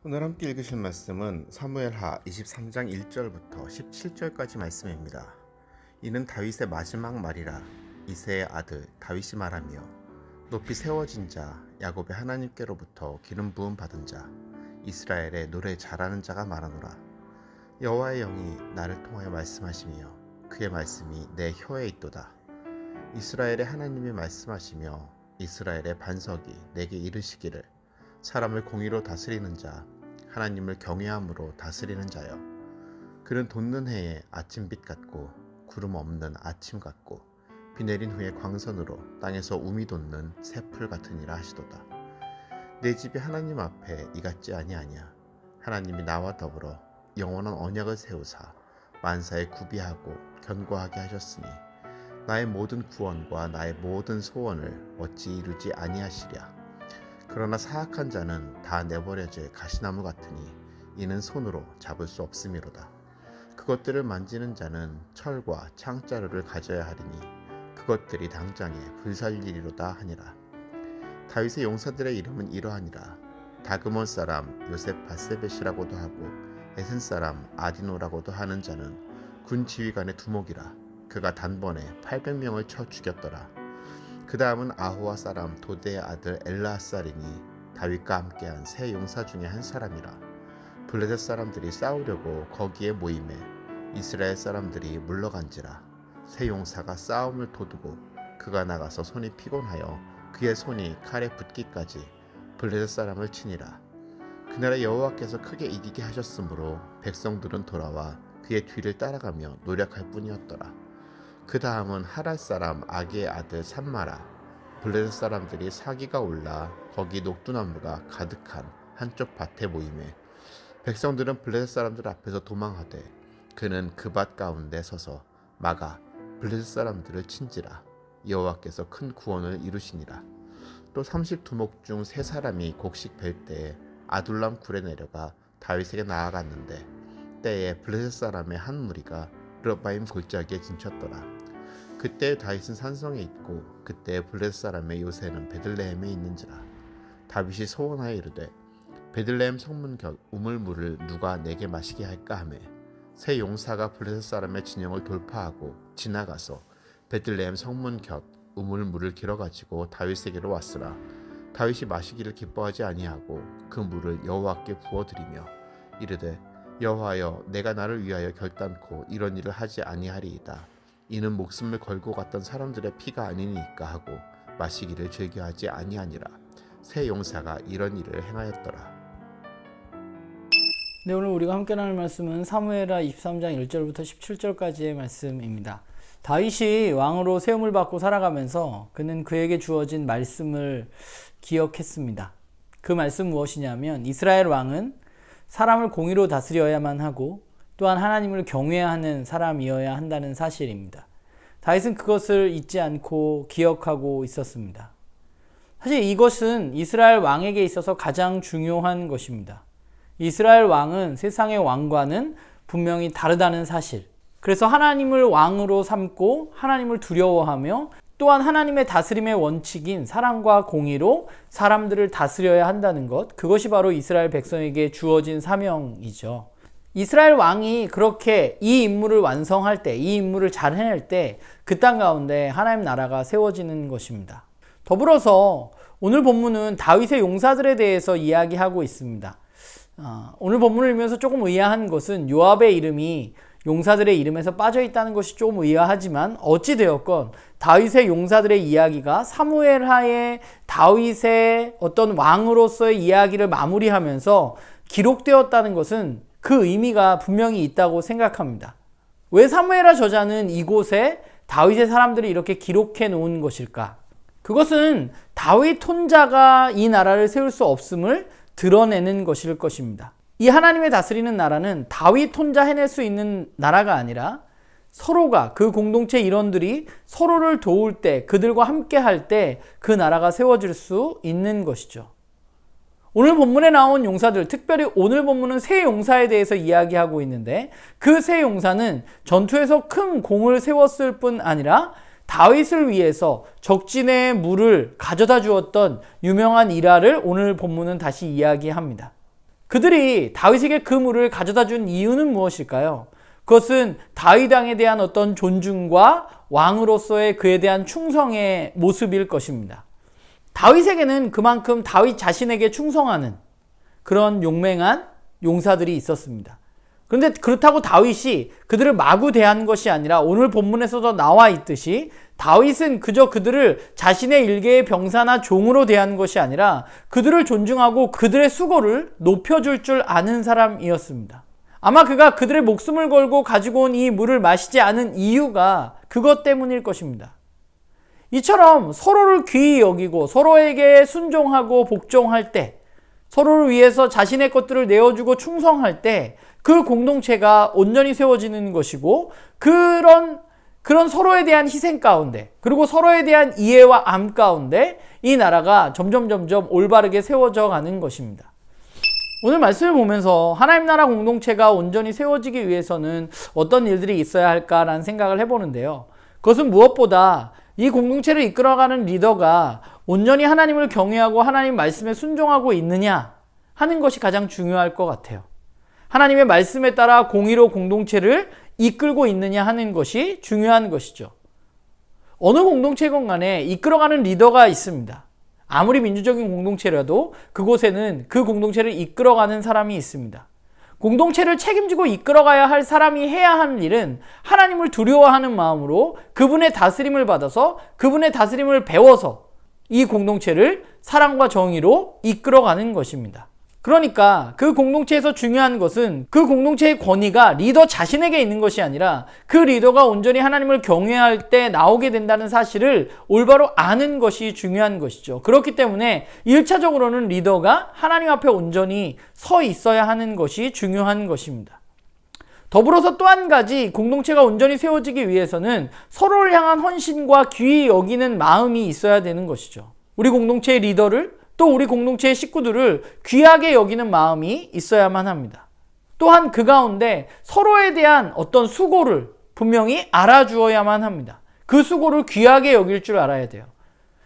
오늘 함께 읽으실 말씀은 사무엘하 23장 1절부터 17절까지 말씀입니다. 이는 다윗의 마지막 말이라. 이새의 아들 다윗이 말하며 높이 세워진 자 야곱의 하나님께로부터 기름 부음 받은 자 이스라엘의 노래 잘하는 자가 말하노라. 여호와의 영이 나를 통하여 말씀하시며 그의 말씀이 내 혀에 있도다. 이스라엘의 하나님이 말씀하시며 이스라엘의 반석이 내게 이르시기를 사람을 공의로 다스리는 자 하나님을 경외함으로 다스리는 자여 그는 돋는 해에 아침빛 같고 구름 없는 아침 같고 비 내린 후에 광선으로 땅에서 우미 돋는 새풀 같으니라 하시도다. 내 집이 하나님 앞에 이같지 아니하냐. 하나님이 나와 더불어 영원한 언약을 세우사 만사에 구비하고 견고하게 하셨으니 나의 모든 구원과 나의 모든 소원을 어찌 이루지 아니하시랴. 그러나 사악한 자는 다 내버려질 가시나무 같으니 이는 손으로 잡을 수 없음이로다. 그것들을 만지는 자는 철과 창자루를 가져야 하리니 그것들이 당장에 불살리리로다 하니라. 다윗의 용사들의 이름은 이러하니라. 다그몬 사람 요셉 바세벳이라고도 하고 에센 사람 아디노라고도 하는 자는 군 지휘관의 두목이라. 그가 단번에 800명을 쳐 죽였더라. 그 다음은 아호와 사람 도대의 아들 엘라앗살이니 다윗과 함께한 세 용사 중에 한 사람이라. 블레셋 사람들이 싸우려고 거기에 모임에 이스라엘 사람들이 물러간지라. 세 용사가 싸움을 도두고 그가 나가서 손이 피곤하여 그의 손이 칼에 붙기까지 블레셋 사람을 치니라. 그날에 여호와께서 크게 이기게 하셨으므로 백성들은 돌아와 그의 뒤를 따라가며 노력할 뿐이었더라. 그 다음은 하랄 사람 아기의 아들 산마라. 블레셋 사람들이 사기가 올라 거기 녹두나무가 가득한 한쪽 밭에 모임에 백성들은 블레셋 사람들 앞에서 도망하되 그는 그 밭 가운데 서서 막아 블레셋 사람들을 친지라. 여호와께서 큰 구원을 이루시니라. 또 30두목 중 3사람이 곡식 벨 때에 아둘람 굴에 내려가 다윗에게 나아갔는데 때에 블레셋 사람의 한 무리가 르바임 골짜기에 진쳤더라. 그때 다윗은 산성에 있고 그때 블레셋 사람의 요새는 베들레헴에 있는지라. 다윗이 소원하여 이르되 베들레헴 성문 곁 우물물을 누가 내게 마시게 할까 하매 세 용사가 블레셋 사람의 진영을 돌파하고 지나가서 베들레헴 성문 곁 우물물을 길어가지고 다윗에게로 왔으나 다윗이 마시기를 기뻐하지 아니하고 그 물을 여호와께 부어드리며 이르되 여호와여 내가 나를 위하여 결단코 이런 일을 하지 아니하리이다. 이는 목숨을 걸고 갔던 사람들의 피가 아니니까 하고 마시기를 즐겨하지 아니하니라. 세 용사가 이런 일을 행하였더라. 네, 오늘 우리가 함께 나눌 말씀은 사무엘하 23장 1절부터 17절까지의 말씀입니다. 다윗이 왕으로 세움을 받고 살아가면서 그는 그에게 주어진 말씀을 기억했습니다. 그 말씀 무엇이냐면 이스라엘 왕은 사람을 공의로 다스려야만 하고 또한 하나님을 경외하는 사람이어야 한다는 사실입니다. 다윗은 그것을 잊지 않고 기억하고 있었습니다. 사실 이것은 이스라엘 왕에게 있어서 가장 중요한 것입니다. 이스라엘 왕은 세상의 왕과는 분명히 다르다는 사실. 그래서 하나님을 왕으로 삼고 하나님을 두려워하며 또한 하나님의 다스림의 원칙인 사랑과 공의로 사람들을 다스려야 한다는 것, 그것이 바로 이스라엘 백성에게 주어진 사명이죠. 이스라엘 왕이 그렇게 이 임무를 완성할 때, 이 임무를 잘 해낼 때 그 땅 가운데 하나님 나라가 세워지는 것입니다. 더불어서 오늘 본문은 다윗의 용사들에 대해서 이야기하고 있습니다. 오늘 본문을 읽으면서 조금 의아한 것은 요압의 이름이 용사들의 이름에서 빠져 있다는 것이 좀 의아하지만 어찌되었건 다윗의 용사들의 이야기가 사무엘하의 다윗의 어떤 왕으로서의 이야기를 마무리하면서 기록되었다는 것은 그 의미가 분명히 있다고 생각합니다. 왜 사무엘하 저자는 이곳에 다윗의 사람들이 이렇게 기록해 놓은 것일까? 그것은 다윗 혼자가 이 나라를 세울 수 없음을 드러내는 것일 것입니다. 이 하나님의 다스리는 나라는 다윗 혼자 해낼 수 있는 나라가 아니라 서로가 그 공동체 일원들이 서로를 도울 때, 그들과 함께 할 때 그 나라가 세워질 수 있는 것이죠. 오늘 본문에 나온 용사들, 특별히 오늘 본문은 세 용사에 대해서 이야기하고 있는데 그 세 용사는 전투에서 큰 공을 세웠을 뿐 아니라 다윗을 위해서 적진의 물을 가져다 주었던 유명한 일화를 오늘 본문은 다시 이야기합니다. 그들이 다윗에게 그 물을 가져다 준 이유는 무엇일까요? 그것은 다윗 왕에 대한 어떤 존중과 왕으로서의 그에 대한 충성의 모습일 것입니다. 다윗에게는 그만큼 다윗 자신에게 충성하는 그런 용맹한 용사들이 있었습니다. 그런데 그렇다고 다윗이 그들을 마구 대한 것이 아니라 오늘 본문에서도 나와 있듯이 다윗은 그저 그들을 자신의 일개의 병사나 종으로 대한 것이 아니라 그들을 존중하고 그들의 수고를 높여줄 줄 아는 사람이었습니다. 아마 그가 그들의 목숨을 걸고 가지고 온 이 물을 마시지 않은 이유가 그것 때문일 것입니다. 이처럼 서로를 귀히 여기고 서로에게 순종하고 복종할 때, 서로를 위해서 자신의 것들을 내어주고 충성할 때 그 공동체가 온전히 세워지는 것이고, 그런 서로에 대한 희생 가운데, 그리고 서로에 대한 이해와 암 가운데 이 나라가 점점 올바르게 세워져 가는 것입니다. 오늘 말씀을 보면서 하나님 나라 공동체가 온전히 세워지기 위해서는 어떤 일들이 있어야 할까라는 생각을 해보는데요. 그것은 무엇보다 이 공동체를 이끌어가는 리더가 온전히 하나님을 경외하고 하나님 말씀에 순종하고 있느냐 하는 것이 가장 중요할 것 같아요. 하나님의 말씀에 따라 공의로 공동체를 이끌고 있느냐 하는 것이 중요한 것이죠. 어느 공동체건 간에 이끌어가는 리더가 있습니다. 아무리 민주적인 공동체라도 그곳에는 그 공동체를 이끌어가는 사람이 있습니다. 공동체를 책임지고 이끌어가야 할 사람이 해야 하는 일은 하나님을 두려워하는 마음으로 그분의 다스림을 받아서 그분의 다스림을 배워서 이 공동체를 사랑과 정의로 이끌어가는 것입니다. 그러니까 그 공동체에서 중요한 것은 그 공동체의 권위가 리더 자신에게 있는 것이 아니라 그 리더가 온전히 하나님을 경외할 때 나오게 된다는 사실을 올바로 아는 것이 중요한 것이죠. 그렇기 때문에 1차적으로는 리더가 하나님 앞에 온전히 서 있어야 하는 것이 중요한 것입니다. 더불어서 또 한 가지 공동체가 온전히 세워지기 위해서는 서로를 향한 헌신과 귀히 여기는 마음이 있어야 되는 것이죠. 우리 공동체의 리더를 또 우리 공동체의 식구들을 귀하게 여기는 마음이 있어야만 합니다. 또한 그 가운데 서로에 대한 어떤 수고를 분명히 알아주어야만 합니다. 그 수고를 귀하게 여길 줄 알아야 돼요.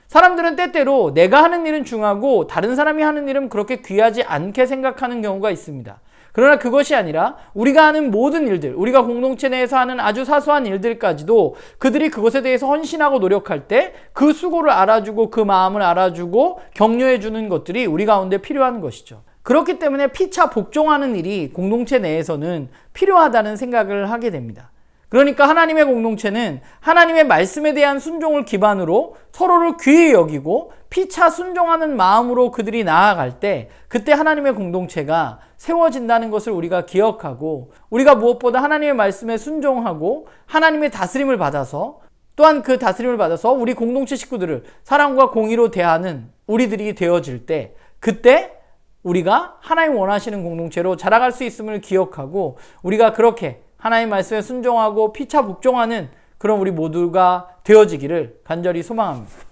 사람들은 때때로 내가 하는 일은 중하고 다른 사람이 하는 일은 그렇게 귀하지 않게 생각하는 경우가 있습니다. 그러나 그것이 아니라 우리가 하는 모든 일들, 우리가 공동체 내에서 하는 아주 사소한 일들까지도 그들이 그것에 대해서 헌신하고 노력할 때 그 수고를 알아주고 그 마음을 알아주고 격려해 주는 것들이 우리 가운데 필요한 것이죠. 그렇기 때문에 피차 복종하는 일이 공동체 내에서는 필요하다는 생각을 하게 됩니다. 그러니까 하나님의 공동체는 하나님의 말씀에 대한 순종을 기반으로 서로를 귀히 여기고 피차 순종하는 마음으로 그들이 나아갈 때 그때 하나님의 공동체가 세워진다는 것을 우리가 기억하고, 우리가 무엇보다 하나님의 말씀에 순종하고 하나님의 다스림을 받아서, 또한 그 다스림을 받아서 우리 공동체 식구들을 사랑과 공의로 대하는 우리들이 되어질 때 그때 우리가 하나님 원하시는 공동체로 자라갈 수 있음을 기억하고, 우리가 그렇게 하나님 말씀에 순종하고 피차 복종하는 그런 우리 모두가 되어지기를 간절히 소망합니다.